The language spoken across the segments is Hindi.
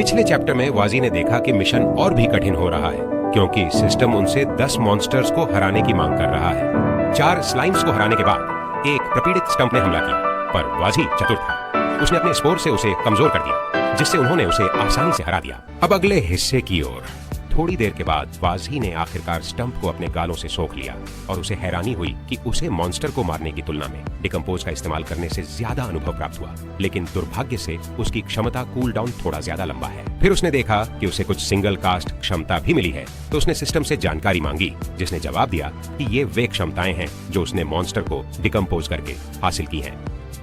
पिछले चैप्टर में वाजी ने देखा कि मिशन और भी कठिन हो रहा है क्योंकि सिस्टम उनसे 10 मॉन्स्टर्स को हराने की मांग कर रहा है। 4 स्लाइम्स को हराने के बाद एक प्रपीड़ित स्टंप ने हमला किया, पर वाजी चतुर था। उसने अपने स्पोर से उसे कमजोर कर दिया, जिससे उन्होंने उसे आसानी से हरा दिया। अब अगले हिस्से की ओर। थोड़ी देर के बाद वाजी ने आखिरकार स्टंप को अपने गालों से सोख लिया और उसे हैरानी हुई कि उसे मॉन्स्टर को मारने की तुलना में डिकम्पोज का इस्तेमाल करने से ज्यादा अनुभव प्राप्त हुआ। लेकिन दुर्भाग्य से उसकी क्षमता कूल डाउन थोड़ा ज्यादा लंबा है। फिर उसने देखा कि उसे कुछ सिंगल कास्ट क्षमता भी मिली है, तो उसने सिस्टम से जानकारी मांगी, जिसने जवाब दिया कि ये वे क्षमताएं हैं जो उसने मॉन्स्टर को डिकम्पोज करके हासिल की हैं।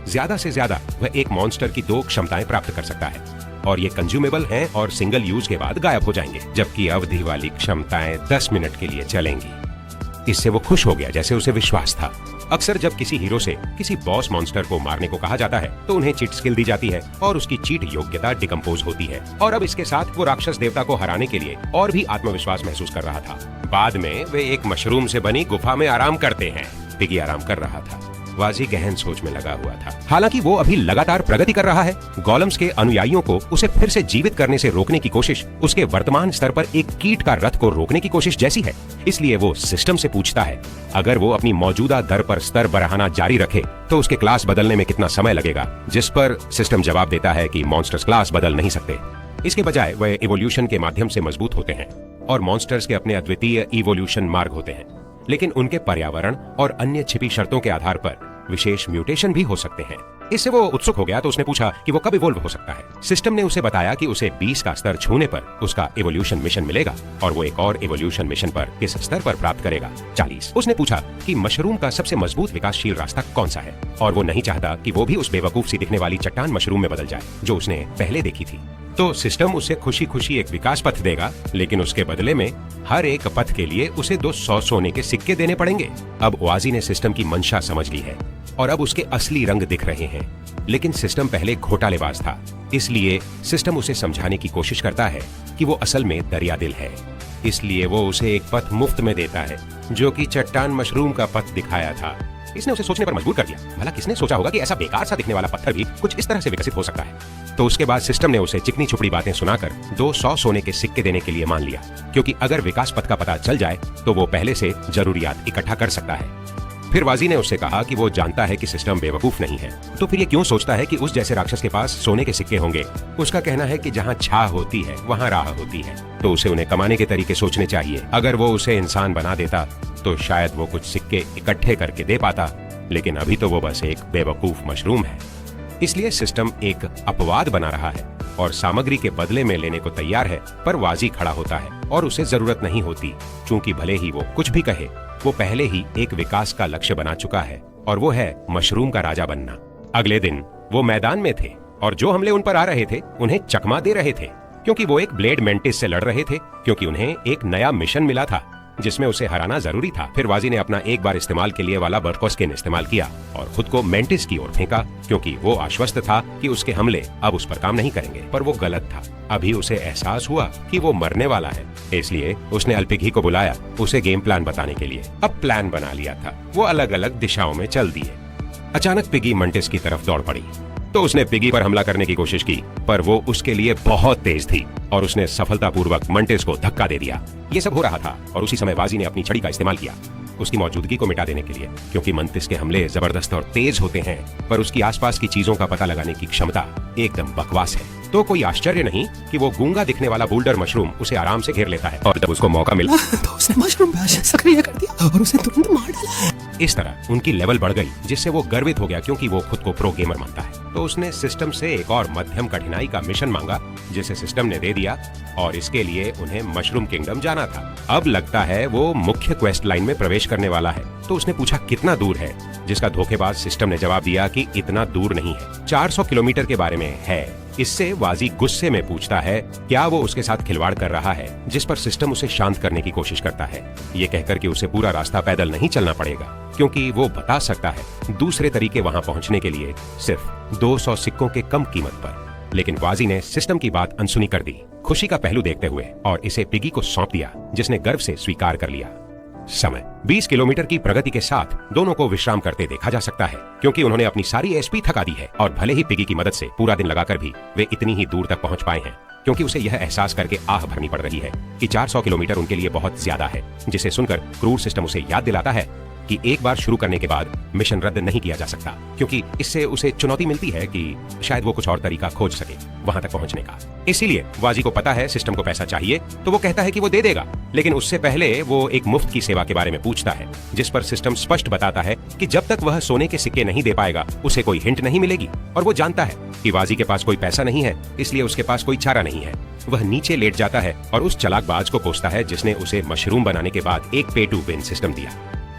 ज्यादा से ज्यादा वह एक मॉन्स्टर की 2 क्षमताएं प्राप्त कर सकता है और ये कंज्यूमेबल हैं और सिंगल यूज के बाद गायब हो जाएंगे, जबकि अवधि वाली क्षमताएं 10 मिनट के लिए चलेंगी। इससे वो खुश हो गया, जैसे उसे विश्वास था। अक्सर जब किसी हीरो से किसी बॉस मॉन्स्टर को मारने को कहा जाता है तो उन्हें चीट स्किल दी जाती है और उसकी चीट योग्यता डिकम्पोज होती है। और अब इसके साथ वो राक्षस देवता को हराने के लिए और भी आत्मविश्वास महसूस कर रहा था। बाद में वे एक मशरूम से बनी गुफा में आराम करते हैं। पिगी आराम कर रहा था। वाजी गहन सोच में लगा हुआ था। हालांकि वो अभी लगातार प्रगति कर रहा है। गोलम्स के अनुयायियों को उसे फिर से जीवित करने से रोकने की कोशिश उसके वर्तमान स्तर पर एक कीट का रथ को रोकने की कोशिश जैसी है। इसलिए वो सिस्टम से पूछता है, अगर वो अपनी मौजूदा दर पर स्तर बढ़ाना जारी रखे तो उसके क्लास बदलने में कितना समय लगेगा, जिस पर सिस्टम जवाब देता है कि मॉन्स्टर्स क्लास बदल नहीं सकते। इसके बजाय वह इवोल्यूशन के माध्यम से मजबूत होते हैं और मॉन्स्टर्स के अपने अद्वितीय इवोल्यूशन मार्ग होते हैं, लेकिन उनके पर्यावरण और अन्य छिपी शर्तों के आधार पर विशेष म्यूटेशन भी हो सकते हैं। इससे वो उत्सुक हो गया, तो उसने पूछा कि वो कब इवोल्व हो सकता है। सिस्टम ने उसे बताया कि उसे 20 का स्तर छूने पर उसका इवोल्यूशन मिशन मिलेगा और वो एक और इवोल्यूशन मिशन पर किस स्तर पर प्राप्त करेगा, 40। उसने पूछा कि मशरूम का सबसे मजबूत विकासशील रास्ता कौन सा है और वो नहीं चाहता कि वो भी उस बेवकूफ सी दिखने वाली चट्टान मशरूम में बदल जाए जो उसने पहले देखी थी। तो सिस्टम उसे खुशी खुशी एक विकास पथ देगा, लेकिन उसके बदले में हर एक पथ के लिए उसे 200 सोने के सिक्के देने पड़ेंगे। अब वाजी ने सिस्टम की मंशा समझ ली है और अब उसके असली रंग दिख रहे हैं। लेकिन सिस्टम पहले घोटालेबाज था, इसलिए सिस्टम उसे समझाने की कोशिश करता है कि वो असल में दरियादिल है। इसलिए वो उसे एक पथ मुफ्त में देता है जो कि चट्टान मशरूम का पथ दिखाया था। इसने उसे सोचने पर मजबूर कर दिया। भला किसने सोचा होगा कि ऐसा बेकार सा दिखने वाला पत्थर भी कुछ इस तरह से विकसित हो सकता है। तो उसके बाद सिस्टम ने उसे चिकनी छुपड़ी बातें सुनाकर 200 सोने के सिक्के देने के लिए मान लिया, क्योंकि अगर विकास पथ का पता चल जाए तो वो पहले से जरूरियात इकट्ठा कर सकता है। फिर वाजी ने उससे कहा कि वो जानता है कि सिस्टम बेवकूफ नहीं है, तो फिर ये क्यों सोचता है कि उस जैसे राक्षस के पास सोने के सिक्के होंगे। उसका कहना है कि जहाँ छाह होती है वहाँ राह होती है, तो उसे उन्हें कमाने के तरीके सोचने चाहिए। अगर वो उसे इंसान बना देता तो शायद वो कुछ सिक्के इकट्ठे करके दे पाता, लेकिन अभी तो वो बस एक बेवकूफ मशरूम है। इसलिए सिस्टम एक अपवाद बना रहा है और सामग्री के बदले में लेने को तैयार है, पर वाजी खड़ा होता है और उसे जरूरत नहीं होती, क्योंकि भले ही वो कुछ भी कहे, वो पहले ही एक विकास का लक्ष्य बना चुका है और वो है मशरूम का राजा बनना। अगले दिन वो मैदान में थे और जो हमले उन पर आ रहे थे उन्हें चकमा दे रहे थे, क्योंकि वो एक ब्लेड मेंटिस से लड़ रहे थे, क्योंकि उन्हें एक नया मिशन मिला था जिसमें उसे हराना जरूरी था। फिर वाजी ने अपना एक बार इस्तेमाल के लिए वाला बर्को स्किन इस्तेमाल किया और खुद को मेंटिस की ओर फेंका, क्योंकि वो आश्वस्त था कि उसके हमले अब उस पर काम नहीं करेंगे। पर वो गलत था। अभी उसे एहसास हुआ कि वो मरने वाला है, इसलिए उसने अल्पिघी को बुलाया उसे गेम प्लान बताने के लिए। अब प्लान बना लिया था, वो अलग अलग दिशाओं में चल दिए। अचानक पिगी मंटिस की तरफ दौड़ पड़ी, तो उसने पिगी पर हमला करने की कोशिश की, पर वो उसके लिए बहुत तेज थी और उसने सफलतापूर्वक मंटिस को धक्का दे दिया। ये सब हो रहा था और उसी समय वाजी ने अपनी छड़ी का इस्तेमाल किया उसकी मौजूदगी को मिटा देने के लिए, क्योंकि मंटिस के हमले जबरदस्त और तेज होते हैं, पर उसकी आसपास की चीजों का पता लगाने की क्षमता एकदम बकवास है। तो कोई आश्चर्य नहीं कि वो गूंगा दिखने वाला बुल्डर मशरूम उसे आराम से घेर लेता है और जब उसको मौका मिला तो उसने मशरूम सक्रिय कर दिया और उसे तुरंत मार डाला। इस तरह उनकी लेवल बढ़ गई, जिससे वो गर्वित हो गया, क्योंकि वो खुद को प्रो गेमर मानता है। तो उसने सिस्टम से एक और मध्यम कठिनाई का मिशन मांगा, जिसे सिस्टम ने दे दिया और इसके लिए उन्हें मशरूम किंगडम जाना था। अब लगता है वो मुख्य क्वेस्ट लाइन में प्रवेश करने वाला है। तो उसने पूछा कितना दूर है, जिसका धोखेबाज सिस्टम ने जवाब दिया कि इतना दूर नहीं है, 400 किलोमीटर के बारे में है। इससे वाजी गुस्से में पूछता है क्या वो उसके साथ खिलवाड़ कर रहा है, जिस पर सिस्टम उसे शांत करने की कोशिश करता है, ये कहकर कि उसे पूरा रास्ता पैदल नहीं चलना पड़ेगा, क्योंकि वो बता सकता है दूसरे तरीके वहां पहुंचने के लिए सिर्फ 200 सिक्कों के कम कीमत पर। लेकिन वाजी ने सिस्टम की बात अनसुनी कर दी, खुशी का पहलू देखते हुए, और इसे पिगी को सौंप दिया, जिसने गर्व से स्वीकार कर लिया। समय 20 किलोमीटर की प्रगति के साथ दोनों को विश्राम करते देखा जा सकता है, क्योंकि उन्होंने अपनी सारी एचपी थका दी है और भले ही पिगी की मदद से पूरा दिन लगाकर भी वे इतनी ही दूर तक पहुंच पाए हैं। क्योंकि उसे यह एहसास करके आह भरनी पड़ रही है कि 400 किलोमीटर उनके लिए बहुत ज्यादा है, जिसे सुनकर क्रूर सिस्टम उसे याद दिलाता है कि एक बार शुरू करने के बाद मिशन रद्द नहीं किया जा सकता, क्योंकि इससे उसे चुनौती मिलती है कि शायद वो कुछ और तरीका खोज सके वहां तक पहुंचने का। इसीलिए वाजी को पता है सिस्टम को पैसा चाहिए, तो वो कहता है कि वो दे देगा, लेकिन उससे पहले वो एक मुफ्त की सेवा के बारे में पूछता है, जिस पर सिस्टम स्पष्ट बताता है कि जब तक वह सोने के सिक्के नहीं दे पाएगा उसे कोई हिंट नहीं मिलेगी। और वो जानता है कि वाजी के पास कोई पैसा नहीं है, इसलिए उसके पास कोई चारा नहीं है। वह नीचे लेट जाता है और उस चालाकबाज को कोसता है जिसने उसे मशरूम बनाने के बाद एक पे टू विन सिस्टम दिया।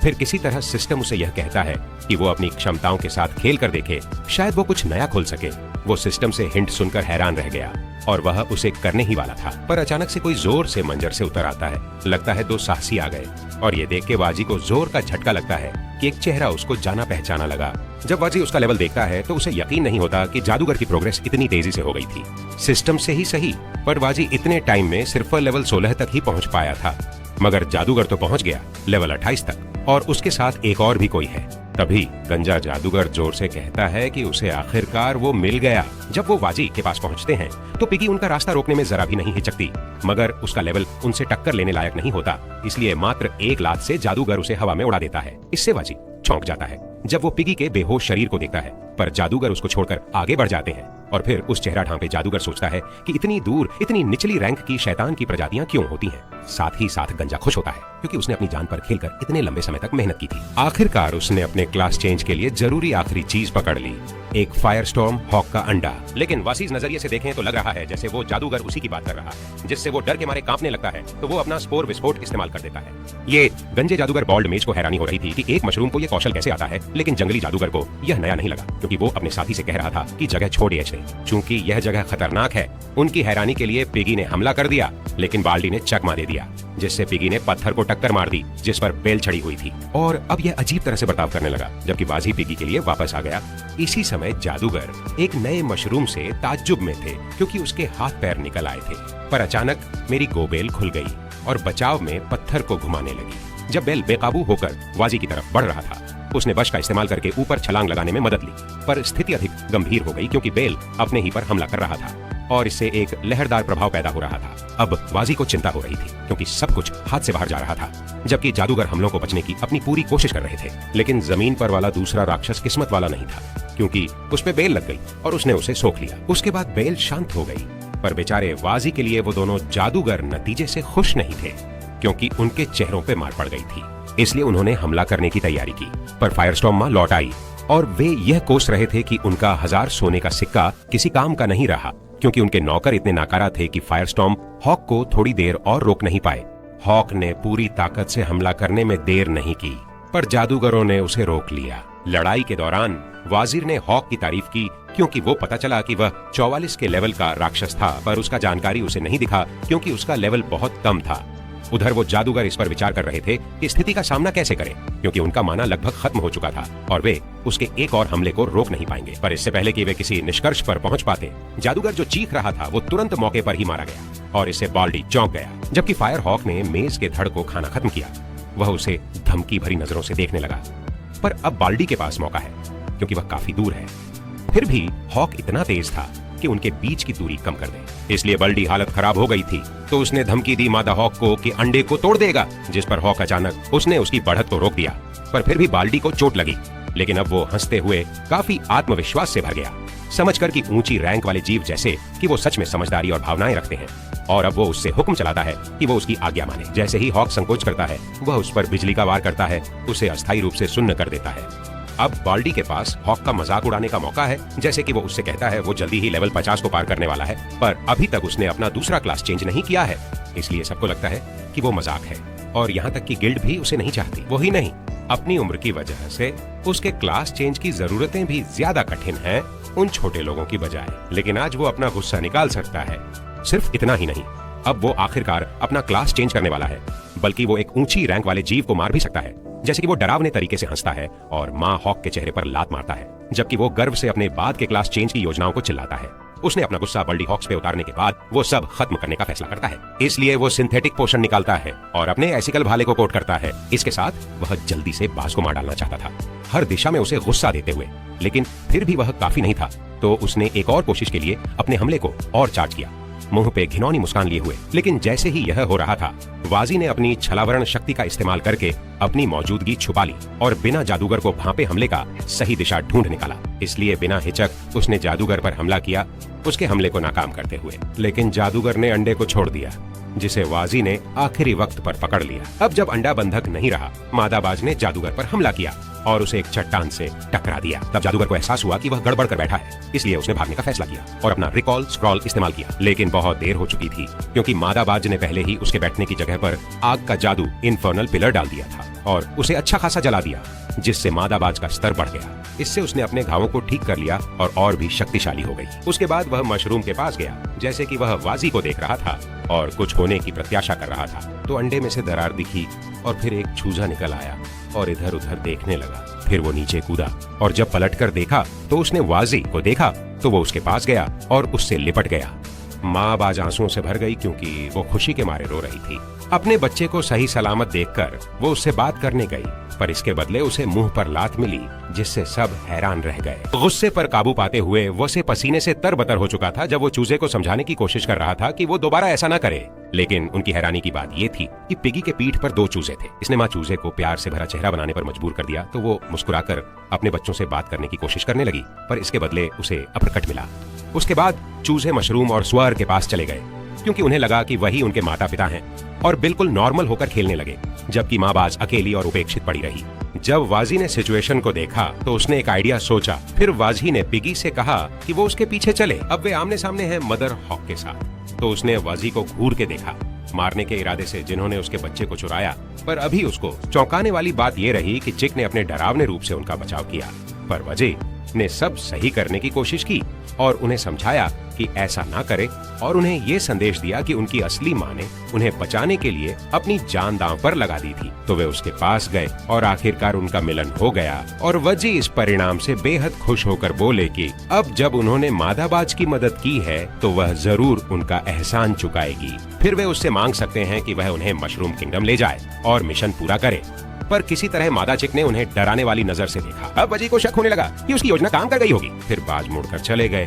फिर किसी तरह सिस्टम उसे यह कहता है कि वो अपनी क्षमताओं के साथ खेल कर देखे, शायद वो कुछ नया खोल सके। वो सिस्टम से हिंट सुनकर हैरान रह गया और वह उसे करने ही वाला था, पर अचानक से कोई जोर से मंजर से उतर आता है। लगता है दो साहसी आ गए और ये देख के वाजी को जोर का झटका लगता है कि एक चेहरा उसको जाना पहचाना लगा। जब वाजी उसका लेवल देखता है तो उसे यकीन नहीं होता कि जादूगर की प्रोग्रेस इतनी तेजी से हो गई थी। सिस्टम से ही सही, पर वाजी इतने टाइम में सिर्फ लेवल 16 तक ही पहुंच पाया था, मगर जादूगर तो पहुंच गया लेवल 28 तक, और उसके साथ एक और भी कोई है। तभी गंजा जादूगर जोर से कहता है कि उसे आखिरकार वो मिल गया। जब वो वाजी के पास पहुंचते हैं तो पिगी उनका रास्ता रोकने में जरा भी नहीं हिचकती, मगर उसका लेवल उनसे टक्कर लेने लायक नहीं होता, इसलिए मात्र एक लात से जादूगर उसे हवा में उड़ा देता है। इससे वाजी चौंक जाता है जब वो पिगी के बेहोश शरीर को देखता है, पर जादूगर उसको छोड़कर आगे बढ़ जाते हैं। और फिर उस चेहरा ढांपे जादूगर सोचता है कि इतनी दूर इतनी निचली रैंक की शैतान की प्रजातियां क्यों होती हैं। साथ ही साथ गंजा खुश होता है क्योंकि उसने अपनी जान पर खेलकर इतने लंबे समय तक मेहनत की थी। आखिरकार उसने अपने क्लास चेंज के लिए जरूरी आखिरी चीज पकड़ ली, एक फायरस्टॉर्म हॉक का अंडा। लेकिन वासीज नजरिए से देखें तो लग रहा है जैसे वो जादूगर उसी की बात कर रहा है, जिससे वो डर के मारे कांपने लगता है, तो वो अपना स्पोर विस्फोट इस्तेमाल कर देता है। ये गंजे जादूगर बॉल्ड मेज को हैरानी हो रही थी कि एक मशरूम को ये कौशल कैसे आता है, लेकिन जंगली जादूगर को यह नया नहीं लगा, क्योंकि वो अपने साथी से कह रहा था कि जगह छोड़ दे। चूंकि यह जगह खतरनाक है, उनकी हैरानी के लिए पिगी ने हमला कर दिया, लेकिन बाल्डी ने चकमा दे दिया, जिससे पिगी ने पत्थर को टक्कर मार दी जिस पर बेल चढ़ी हुई थी। और अब यह अजीब तरह से बर्ताव करने लगा, जबकि बाजी पिगी के लिए वापस आ गया। इसी समय जादूगर एक नए मशरूम से ताज्जुब में थे, क्योंकि उसके हाथ पैर निकल आए थे। पर अचानक मेरी गोबेल खुल गई और बचाव में पत्थर को घुमाने लगी। जब बेल बेकाबू होकर वाजी की तरफ बढ़ रहा था, उसने बश का इस्तेमाल करके ऊपर छलांग लगाने में मदद ली, पर स्थिति अधिक गंभीर हो गई क्योंकि बेल अपने ही पर हमला कर रहा था और इससे एक लहरदार प्रभाव पैदा हो रहा था। अब वाजी को चिंता हो रही थी क्योंकि सब कुछ हाथ से बाहर जा रहा था, जबकि जादूगर हमलों को बचने की अपनी पूरी कोशिश कर रहे थे। लेकिन जमीन पर वाला दूसरा राक्षस किस्मत वाला नहीं था, क्योंकि उस पे बेल लग गई और उसने उसे सोख लिया। उसके बाद बेल शांत हो गई, पर बेचारे वाजी के लिए वो दोनों जादूगर नतीजे से खुश नहीं थे, क्योंकि उनके चेहरों पे मार पड़ गई थी। इसलिए उन्होंने हमला करने की तैयारी की, पर फायरस्टॉर्म मां लौट आई और वे यह कोस रहे थे कि उनका 1000 सोने का सिक्का किसी काम का नहीं रहा, क्योंकि उनके नौकर इतने नाकारा थे कि फायरस्टॉर्म हॉक को थोड़ी देर और रोक नहीं पाए। हॉक ने पूरी ताकत से हमला करने में देर नहीं की, पर जादूगरों ने उसे रोक लिया। लड़ाई के दौरान वाजिर ने हॉक की तारीफ की, क्योंकि वो पता चला कि वह 44 के लेवल का राक्षस था, पर उसका जानकारी उसे नहीं दिखा क्योंकि उसका लेवल बहुत कम था। उधर वो जादूगर इस पर विचार कर रहे थे कि स्थिति का सामना कैसे करें, क्योंकि उनका माना लगभग खत्म हो चुका था और वे उसके एक और हमले को रोक नहीं पाएंगे। पर इससे पहले कि वे किसी निष्कर्ष पर पहुंच पाते, जादूगर जो चीख रहा था वो तुरंत मौके पर ही मारा गया और इससे बाल्डी चौंक गया। जबकि फायर हॉक ने मेज के धड़ को खाना खत्म किया, वह उसे धमकी भरी नजरों से देखने लगा। पर अब बाल्डी के पास मौका है, क्योंकि वह काफी दूर है। फिर भी हॉक इतना तेज था कि उनके बीच की दूरी कम कर दे, इसलिए बाल्डी हालत खराब हो गई थी। तो उसने धमकी दी मादा हॉक को कि अंडे को तोड़ देगा, जिस पर हॉक अचानक उसने उसकी बढ़त को रोक दिया। पर फिर भी बाल्डी को चोट लगी, लेकिन अब वो हंसते हुए काफी आत्मविश्वास से भर गया, समझकर कि ऊंची रैंक वाले जीव जैसे कि वो सच में समझदारी और भावनाएं रखते हैं। और अब वो उससे हुक्म चलाता है कि वो उसकी आज्ञा माने। जैसे ही हॉक संकोच करता है, वह उस पर बिजली का वार करता है, उसे अस्थायी रूप से सुन्न कर देता है। अब बाल्डी के पास हॉक का मजाक उड़ाने का मौका है, जैसे कि वो उससे कहता है वो जल्दी ही लेवल 50 को पार करने वाला है, पर अभी तक उसने अपना दूसरा क्लास चेंज नहीं किया है, इसलिए सबको लगता है कि वो मजाक है। और यहाँ तक कि गिल्ड भी उसे नहीं चाहती। वही नहीं, अपनी उम्र की वजह से उसके क्लास चेंज की जरूरतें भी ज्यादा कठिन हैं उन छोटे लोगों की बजाय। लेकिन आज वो अपना गुस्सा निकाल सकता है। सिर्फ इतना ही नहीं, अब वो आखिरकार अपना क्लास चेंज करने वाला है, बल्कि वो एक ऊंची रैंक वाले जीव को मार भी सकता है। जैसे कि वो डरावने तरीके से हंसता है और माँ हॉक के चेहरे पर लात मारता है, जबकि वो गर्व से अपने बाद के क्लास चेंज की योजनाओं को चिल्लाता है। उसने अपना गुस्सा बल्डी हॉक्स पे उतारने के बाद वो सब खत्म करने का फैसला करता है, इसलिए वो सिंथेटिक पोशन निकालता है और अपने एसिकल भाले को कोट करता है। इसके साथ वह जल्दी से बाज को मार डालना चाहता था, हर दिशा में उसे गुस्सा देते हुए। लेकिन फिर भी वह काफी नहीं था, तो उसने एक और कोशिश के लिए अपने हमले को और चार्ज किया। मुंह पे घिनौनी मुस्कान लिए हुए। लेकिन जैसे ही यह हो रहा था, वाजी ने अपनी छलावरण शक्ति का इस्तेमाल करके अपनी मौजूदगी छुपा ली और बिना जादूगर को भांपे हमले का सही दिशा ढूंढ निकाला। इसलिए बिना हिचक उसने जादूगर पर हमला किया, उसके हमले को नाकाम करते हुए। लेकिन जादूगर ने अंडे को छोड़ दिया, जिसे वाजी ने आखिरी वक्त पर पकड़ लिया। अब जब अंडा बंधक नहीं रहा, मादाबाज ने जादूगर पर हमला किया और उसे एक चट्टान से टकरा दिया। तब जादूगर को एहसास हुआ कि वह गड़बड़ कर बैठा है, इसलिए उसने भागने का फैसला किया और अपना रिकॉल स्क्रॉल इस्तेमाल किया। लेकिन बहुत देर हो चुकी थी, क्योंकि मादाबाज ने पहले ही उसके बैठने की जगह पर आग का जादू इन्फर्नल पिलर डाल दिया था और उसे अच्छा खासा जला दिया, जिससे मादाबाज का स्तर बढ़ गया। इससे उसने अपने घावों को ठीक कर लिया और भी शक्तिशाली हो गई। उसके बाद वह मशरूम के पास गया, जैसे कि वह वाजी को देख रहा था और कुछ होने की प्रत्याशा कर रहा था। तो अंडे में से दरार दिखी और फिर एक चूजा निकल आया और इधर उधर देखने लगा। फिर वो नीचे कूदा और जब पलटकर देखा तो उसने वाजी को देखा, तो वो उसके पास गया और उससे लिपट गया। माँ बाज आंसुओं से भर गई, क्योंकि वो खुशी के मारे रो रही थी। अपने बच्चे को सही सलामत देखकर वो उससे बात करने गई, पर इसके बदले उसे मुंह पर लात मिली, जिससे सब हैरान रह गए। गुस्से पर काबू पाते हुए वो से पसीने से तरबतर हो चुका था जब वो चूजे को समझाने की कोशिश कर रहा था कि वो दोबारा ऐसा ना करे। लेकिन उनकी हैरानी की बात ये थी कि पिगी के पीठ पर 2 चूजे थे। इसने माँ चूजे को प्यार से भरा चेहरा बनाने पर मजबूर कर दिया, तो वो मुस्कुराकर अपने बच्चों से बात करने की कोशिश करने लगी, पर इसके बदले उसे अपरकट मिला। उसके बाद चूजे मशरूम और स्वर के पास चले गए, क्योंकि उन्हें लगा कि वही उनके माता पिता हैं, और बिल्कुल नॉर्मल होकर खेलने लगे, जबकि माँ बाज अकेली और उपेक्षित पड़ी रही। जब वाजी ने सिचुएशन को देखा तो उसने एक आइडिया सोचा। फिर वाजी ने पिगी से कहा कि वो उसके पीछे चले। अब वे आमने सामने हैं मदर हॉक के साथ। तो उसने वाजी को घूर के देखा, मारने के इरादे से, जिन्होंने उसके बच्चे को चुराया। पर अभी उसको चौंकाने वाली बात ये रही कि चिक ने अपने डरावने रूप से उनका बचाव किया, पर वजी ने सब सही करने की कोशिश की और उन्हें समझाया कि ऐसा ना करे, और उन्हें ये संदेश दिया कि उनकी असली माँ ने उन्हें बचाने के लिए अपनी जान दांव पर लगा दी थी। तो वे उसके पास गए और आखिरकार उनका मिलन हो गया, और वजी इस परिणाम से बेहद खुश होकर बोले कि अब जब उन्होंने मादाबाज की मदद की है तो वह जरूर उनका एहसान चुकाएगी। फिर वे उससे मांग सकते हैं कि वह उन्हें मशरूम किंगडम ले जाए और मिशन पूरा करे। पर किसी तरह मादा चिक ने उन्हें डराने वाली नजर से देखा। अब वजी को शक होने लगा कि उसकी योजना काम कर गई होगी। फिर बाज मुड़कर चले गए,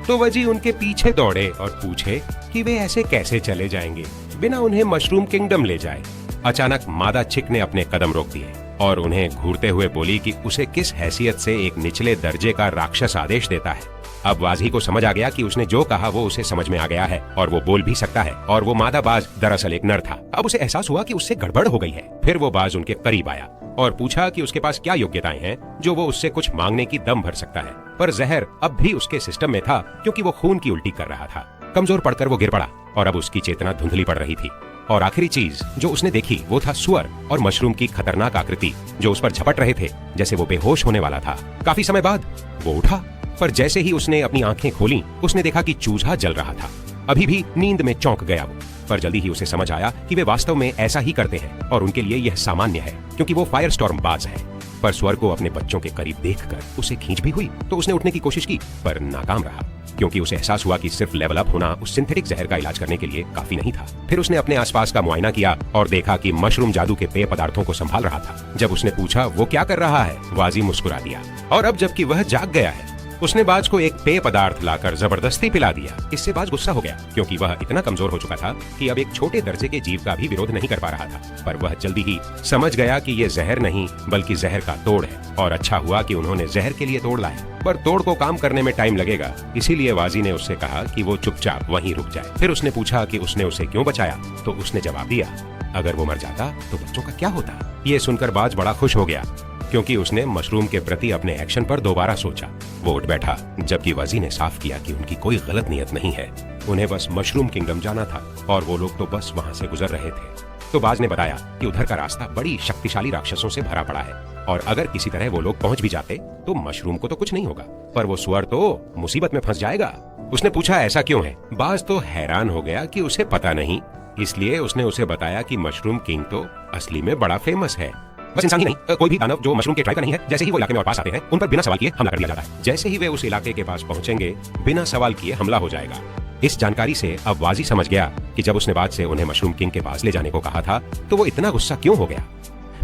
तो वजी उनके पीछे दौड़े और पूछे कि वे ऐसे कैसे चले जाएंगे बिना उन्हें मशरूम किंगडम ले जाए। अचानक मादा चिक ने अपने कदम रोक दिए और उन्हें घूरते हुए बोली कि उसे किस हैसियत से एक निचले दर्जे का राक्षस आदेश देता है। अब वाजी को समझ आ गया कि उसने जो कहा वो उसे समझ में आ गया है और वो बोल भी सकता है, और वो मादा बाज दरअसल एक नर था। अब उसे एहसास हुआ कि उससे गड़बड़ हो गई है। फिर वो बाज उनके करीब आया और पूछा कि उसके पास क्या योग्यताएं हैं जो वो उससे कुछ मांगने की दम भर सकता है। पर जहर अब भी उसके सिस्टम में था, क्योंकि वो खून की उल्टी कर रहा था। कमजोर पड़कर वो गिर पड़ा और अब उसकी चेतना धुंधली पड़ रही थी। और आखिरी चीज जो उसने देखी वो था सुअर और मशरूम की खतरनाक आकृति जो उस पर झपट रहे थे, जैसे वो बेहोश होने वाला था। काफी समय बाद वो उठा, पर जैसे ही उसने अपनी आंखें खोली उसने देखा कि चूजा जल रहा था। अभी भी नींद में चौंक गया वो, पर जल्दी ही उसे समझ आया कि वे वास्तव में ऐसा ही करते हैं और उनके लिए यह सामान्य है, क्योंकि वो फायर स्टॉर्म बाज है। पर स्वर को अपने बच्चों के करीब देखकर उसे खींच भी हुई, तो उसने उठने की कोशिश की, पर नाकाम रहा, क्योंकि उसे एहसास हुआ कि सिर्फ लेवल अप होना उस सिंथेटिक जहर का इलाज करने के लिए काफी नहीं था। फिर उसने अपने आसपास का मुआयना किया और देखा कि मशरूम जादू के पेय पदार्थों को संभाल रहा था। जब उसने पूछा वो क्या कर रहा है, वाजी मुस्कुरा दिया, और अब जबकि वह जाग गया है, उसने बाज को एक पेय पदार्थ लाकर जबरदस्ती पिला दिया। इससे बाज गुस्सा हो गया, क्योंकि वह इतना कमजोर हो चुका था कि अब एक छोटे दर्जे के जीव का भी विरोध नहीं कर पा रहा था। पर वह जल्दी ही समझ गया कि ये जहर नहीं बल्कि जहर का तोड़ है, और अच्छा हुआ कि उन्होंने जहर के लिए तोड़ लाए। पर तोड़ को काम करने में टाइम लगेगा, इसीलिए वाजी ने उससे कहा कि वो चुपचाप वहीं रुक जाए। फिर उसने पूछा कि उसने उसे क्यों बचाया, तो उसने जवाब दिया, अगर वो मर जाता तो बच्चों का क्या होता। ये सुनकर बाज बड़ा खुश हो गया, क्योंकि उसने मशरूम के प्रति अपने एक्शन पर दोबारा सोचा। वो उठ बैठा, जबकि वाजी ने साफ किया कि उनकी कोई गलत नियत नहीं है, उन्हें बस मशरूम किंगडम जाना था और वो लोग तो बस वहां से गुजर रहे थे। तो बाज ने बताया कि उधर का रास्ता बड़ी शक्तिशाली राक्षसों से भरा पड़ा है, और अगर किसी तरह वो लोग पहुंच भी जाते तो मशरूम को तो कुछ नहीं होगा, पर वो सुअर तो मुसीबत में फंस जाएगा। उसने पूछा ऐसा क्यों है। बाज तो हैरान हो गया कि उसे पता नहीं, इसलिए उसने उसे बताया कि मशरूम किंग तो असली में बड़ा फेमस है। बस इंसान ही नहीं, कोई भी दानव जो मशरूम के ट्राई का नहीं है, जैसे ही वो इलाके में और पास आते हैं उन पर बिना सवाल किए हमला कर दिया जाता है। जैसे ही वे उस इलाके के पास पहुंचेंगे बिना सवाल किए हमला हो जाएगा। इस जानकारी से अब वाजी समझ गया कि जब उसने बाज से उन्हें मशरूम किंग के पास ले जाने को कहा था तो वो इतना गुस्सा क्यों हो गया।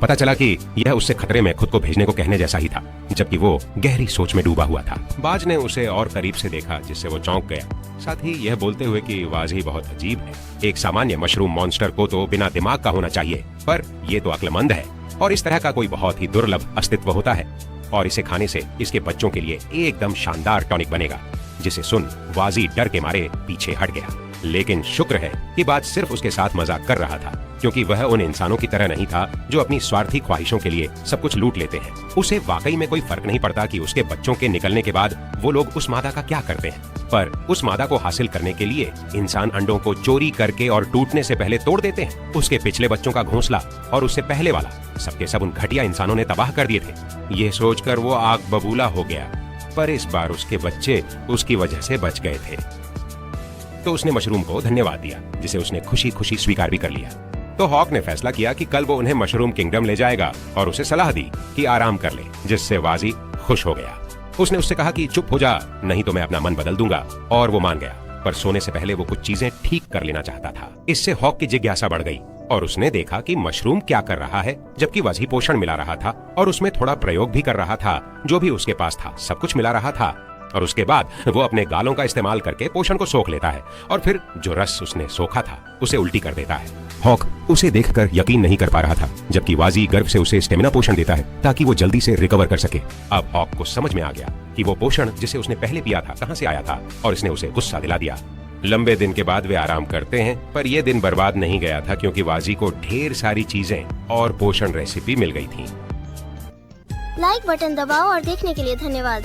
पता चला कि यह उससे खतरे में खुद को भेजने को कहने जैसा ही था, जबकि वो गहरी सोच में डूबा हुआ था। बाज ने उसे और करीब से देखा, जिससे वो चौंक गया, साथ ही यह बोलते हुए कि वाजी बहुत अजीब है। एक सामान्य मशरूम मॉन्स्टर को तो बिना दिमाग का होना चाहिए, पर ये तो अक्लमंद है और इस तरह का कोई बहुत ही दुर्लभ अस्तित्व होता है और इसे खाने से इसके बच्चों के लिए एकदम शानदार टॉनिक बनेगा। जिसे सुन वाजी डर के मारे पीछे हट गया। लेकिन शुक्र है कि बाज सिर्फ उसके साथ मजाक कर रहा था, क्योंकि वह उन इंसानों की तरह नहीं था जो अपनी स्वार्थी ख्वाहिशों के लिए सब कुछ लूट लेते हैं। उसे वाकई में कोई फर्क नहीं पड़ता कि उसके बच्चों के निकलने के बाद वो लोग उस मादा का क्या करते हैं, पर उस मादा को हासिल करने के लिए इंसान अंडों को चोरी करके और टूटने से पहले तोड़ देते हैं। उसके पिछले बच्चों का घोंसला और उससे पहले वाला सबके सब उन घटिया इंसानों ने तबाह कर दिए थे। ये सोचकर वो आग बबूला हो गया, पर इस बार उसके बच्चे उसकी वजह से बच गए थे। तो उसने मशरूम को धन्यवाद दिया, जिसे उसने खुशी खुशी स्वीकार भी कर लिया। तो हॉक ने फैसला किया कि कल वो उन्हें मशरूम किंगडम ले जाएगा और उसे सलाह दी कि आराम कर ले, जिससे वाजी खुश हो गया। उसने उससे कहा कि चुप हो जा, नहीं तो मैं अपना मन बदल दूंगा, और वो मान गया। पर सोने से पहले वो कुछ चीजें ठीक कर लेना चाहता था। इससे हॉक की जिज्ञासा बढ़ गई और उसने देखा कि मशरूम क्या कर रहा है, जबकि वाजी पोषण मिला रहा था और उसमें थोड़ा प्रयोग भी कर रहा था। जो भी उसके पास था सब कुछ मिला रहा था और उसके बाद वो अपने गालों का इस्तेमाल करके पोषण को सोख लेता है और फिर जो रस उसने सोखा था उसे उल्टी कर देता है। हॉक उसे देखकर यकीन नहीं कर पा रहा था, जबकि वाजी गर्व से उसे स्टेमिना पोषण देता है ताकि वो जल्दी से रिकवर कर सके। अब हॉक को समझ में आ गया कि वो पोषण जिसे उसने पहले पिया था कहां से आया था और इसने उसे गुस्सा दिला दिया। लंबे दिन के बाद वे आराम करते हैं, पर यह दिन बर्बाद नहीं गया था, क्योंकि वाजी को ढेर सारी चीजें और पोषण रेसिपी मिल गई थी। लाइक बटन दबाओ और देखने के लिए धन्यवाद।